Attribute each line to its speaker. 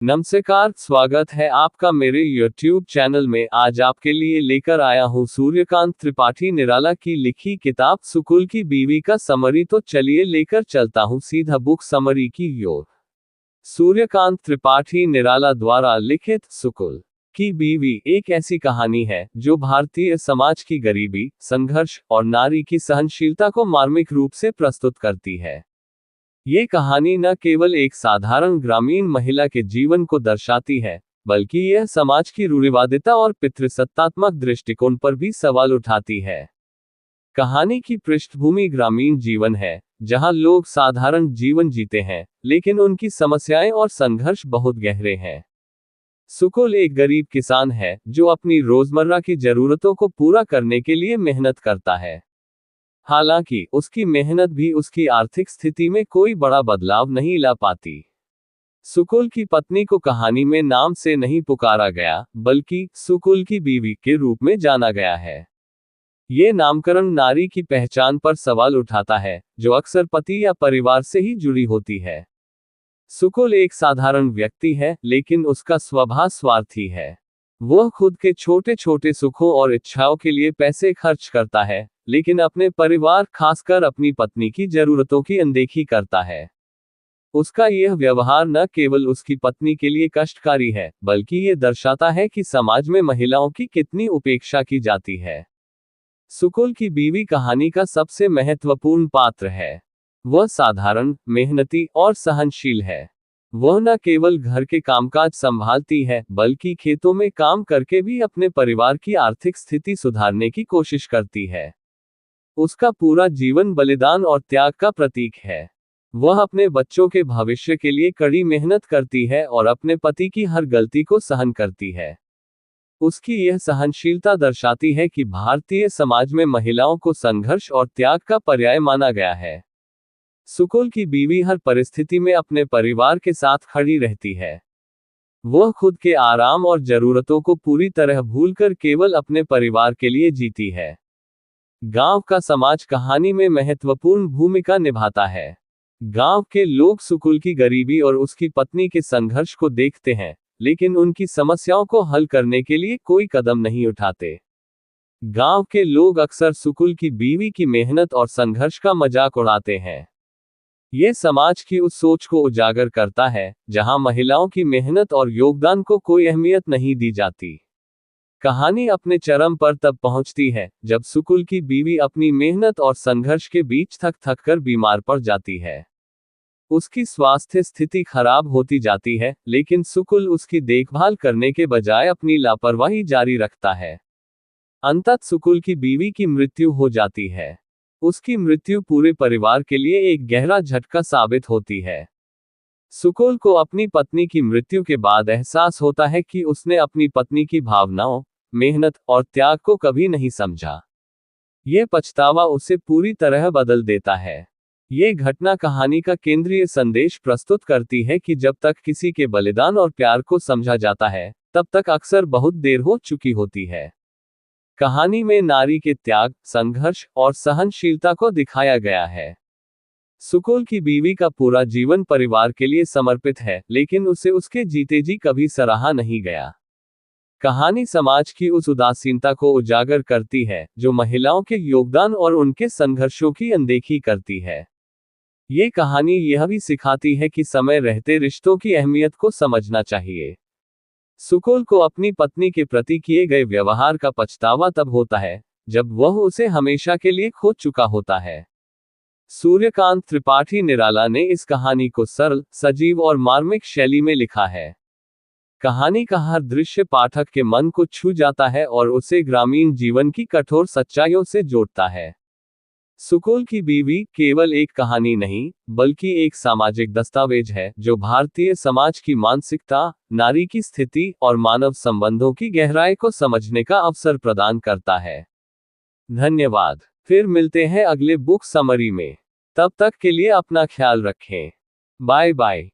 Speaker 1: नमस्कार, स्वागत है आपका मेरे YouTube चैनल में। आज आपके लिए लेकर आया हूँ सूर्यकांत त्रिपाठी निराला की लिखी किताब सुकुल की बीवी का समरी। तो चलिए लेकर चलता हूँ सीधा बुक समरी की ओर। सूर्यकांत त्रिपाठी निराला द्वारा लिखित सुकुल की बीवी एक ऐसी कहानी है जो भारतीय समाज की गरीबी, संघर्ष और नारी की सहनशीलता को मार्मिक रूप से प्रस्तुत करती है। ये कहानी न केवल एक साधारण ग्रामीण महिला के जीवन को दर्शाती है, बल्कि यह समाज की रूढ़िवादिता और पितृसत्तात्मक दृष्टिकोण पर भी सवाल उठाती है। कहानी की पृष्ठभूमि ग्रामीण जीवन है, जहां लोग साधारण जीवन जीते हैं, लेकिन उनकी समस्याएं और संघर्ष बहुत गहरे हैं। सुकुल एक गरीब किसान है जो अपनी रोजमर्रा की जरूरतों को पूरा करने के लिए मेहनत करता है। हालांकि उसकी मेहनत भी उसकी आर्थिक स्थिति में कोई बड़ा बदलाव नहीं ला पाती। सुकुल की पत्नी को कहानी में नाम से नहीं पुकारा गया, बल्कि सुकुल की बीवी के रूप में जाना गया है। ये नामकरण नारी की पहचान पर सवाल उठाता है, जो अक्सर पति या परिवार से ही जुड़ी होती है। सुकुल एक साधारण व्यक्ति है, लेकिन उसका स्वभाव स्वार्थी है। वह खुद के छोटे छोटे सुखों और इच्छाओं के लिए पैसे खर्च करता है, लेकिन अपने परिवार, खासकर अपनी पत्नी की जरूरतों की अनदेखी करता है। उसका यह व्यवहार न केवल उसकी पत्नी के लिए कष्टकारी है, बल्कि ये दर्शाता है कि समाज में महिलाओं की कितनी उपेक्षा की जाती है। सुकुल की बीवी कहानी का सबसे महत्वपूर्ण पात्र है। वह साधारण, मेहनती और सहनशील है। वह न केवल घर के कामकाज संभालती है, बल्कि खेतों में काम करके भी अपने परिवार की आर्थिक स्थिति सुधारने की कोशिश करती है। उसका पूरा जीवन बलिदान और त्याग का प्रतीक है। वह अपने बच्चों के भविष्य के लिए कड़ी मेहनत करती है और अपने पति की हर गलती को सहन करती है। उसकी यह सहनशीलता दर्शाती है कि भारतीय समाज में महिलाओं को संघर्ष और त्याग का पर्याय माना गया है। सुकुल की बीवी हर परिस्थिति में अपने परिवार के साथ खड़ी रहती है। वह खुद के आराम और जरूरतों को पूरी तरह भूलकर केवल अपने परिवार के लिए जीती है। गांव का समाज कहानी में महत्वपूर्ण भूमिका निभाता है। गांव के लोग सुकुल की गरीबी और उसकी पत्नी के संघर्ष को देखते हैं, लेकिन उनकी समस्याओं को हल करने के लिए कोई कदम नहीं उठाते। गांव के लोग अक्सर सुकुल की बीवी की मेहनत और संघर्ष का मजाक उड़ाते हैं। ये समाज की उस सोच को उजागर करता है, जहां महिलाओं की मेहनत और योगदान को कोई अहमियत नहीं दी जाती। कहानी अपने चरम पर तब पहुंचती है, जब सुकुल की बीवी अपनी मेहनत और संघर्ष के बीच थक थक कर बीमार पड़ जाती है। उसकी स्वास्थ्य स्थिति खराब होती जाती है, लेकिन सुकुल उसकी देखभाल करने के बजाय अपनी लापरवाही जारी रखता है। अंततः सुकुल की बीवी की मृत्यु हो जाती है। उसकी मृत्यु पूरे परिवार के लिए एक गहरा झटका साबित होती है। सुकुल को अपनी पत्नी की मृत्यु के बाद एहसास होता है कि उसने अपनी पत्नी की भावनाओं, मेहनत और त्याग को कभी नहीं समझा। यह पछतावा उसे पूरी तरह बदल देता है। ये घटना कहानी का केंद्रीय संदेश प्रस्तुत करती है कि जब तक किसी के बलिदान और प्यार को समझा जाता है, तब तक अक्सर बहुत देर हो चुकी होती है। कहानी में नारी के त्याग, संघर्ष और सहनशीलता को दिखाया गया है। सुकुल की बीवी का पूरा जीवन परिवार के लिए समर्पित है, लेकिन उसे उसके जीते जी कभी सराहा नहीं गया। कहानी समाज की उस उदासीनता को उजागर करती है, जो महिलाओं के योगदान और उनके संघर्षों की अनदेखी करती है। ये कहानी यह भी सिखाती है कि समय रहते रिश्तों की अहमियत को समझना चाहिए। सुकुल को अपनी पत्नी के प्रति किए गए व्यवहार का पछतावा तब होता है, जब वह उसे हमेशा के लिए खो चुका होता है। सूर्यकांत त्रिपाठी निराला ने इस कहानी को सरल, सजीव और मार्मिक शैली में लिखा है। कहानी का हर दृश्य पाठक के मन को छू जाता है और उसे ग्रामीण जीवन की कठोर सच्चाइयों से जोड़ता है। सुकुल की बीवी केवल एक कहानी नहीं, बल्कि एक सामाजिक दस्तावेज है, जो भारतीय समाज की मानसिकता, नारी की स्थिति और मानव संबंधों की गहराई को समझने का अवसर प्रदान करता है। धन्यवाद। फिर मिलते हैं अगले बुक समरी में। तब तक के लिए अपना ख्याल रखें। Bye bye.